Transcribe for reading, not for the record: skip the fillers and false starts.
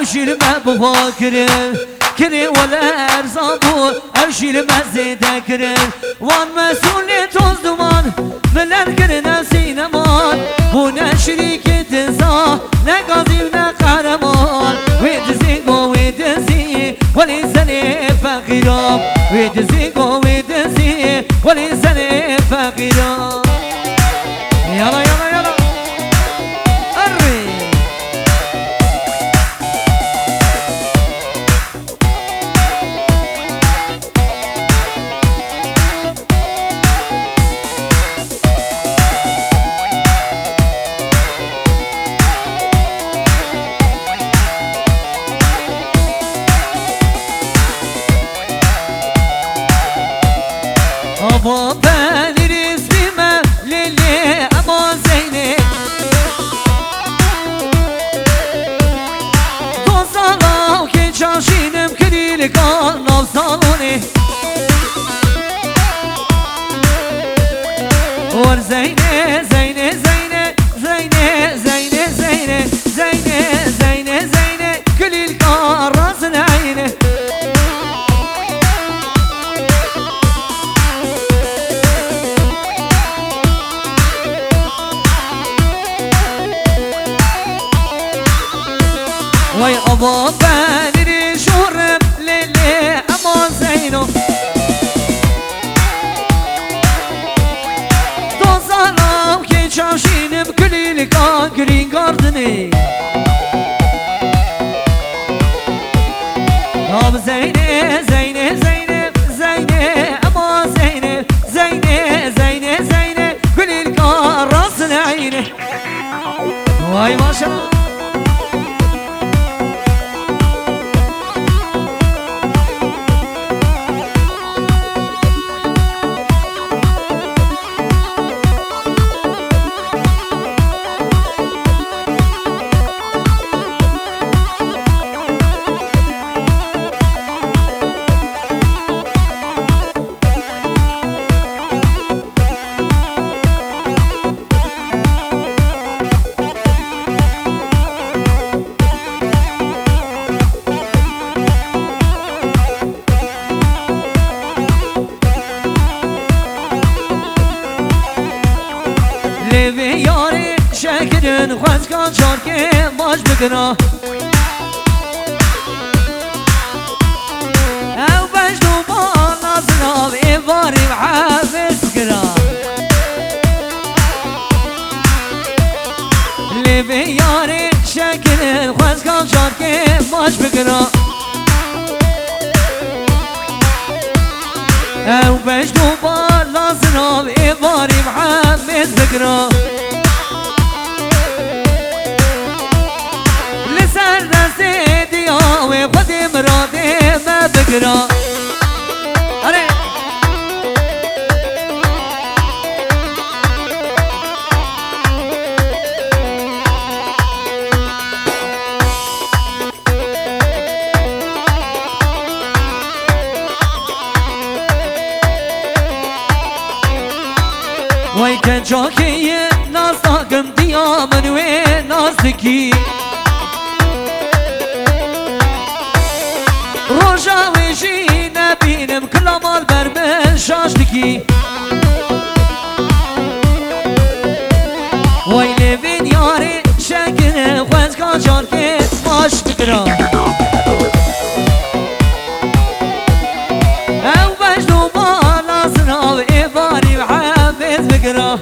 أوشيل ما بوا كرن كرن ولا أرزابو أوشيل ما زيدا كرن وان مسؤولي توز دومان ملن كرن سينمان هنا شريك تنسا نقاضي ونقارمان ويدزيقو ويدزي وليساني فقيرام ويدزيقو ويدزي وليساني فقيرام يلا يلا يلا أري أبا بني رسمي للي أما زيني دوزالا وكي جاشينم كريلك ناف صالوني ور زيني زيني زيني زيني زيني زيني زيني زيني زيني كريلك راس عيني وي أبا بني شورم للي أما زينو دوزالا وكي جاشينم كريلك جرين جاردني أب زيني زيني زيني زيني أما زيني زيني زيني زيني كريلك راس عيني واي ما شاء الله لبي ياري شاكرن خواز كان شاركي باش بكنا او باش دوبان نازنا بإباري وحافظ كنا لبي ياري شاكرن خواز كان شاركي باش بكنا او باش دوبان نازنا بإباري وحافظ بكنا لسر نسي دياوي خدي مرادي ما بكنا وای که جاکی ناز داگم دیا منوی نازدکی روژا ویجی نبینم کلامال بر من شاشدکی وای لبین یاری شکر خوز کن جارکی ماش بکرا او بجنو با نازنا و ایباری و حافظ بکرا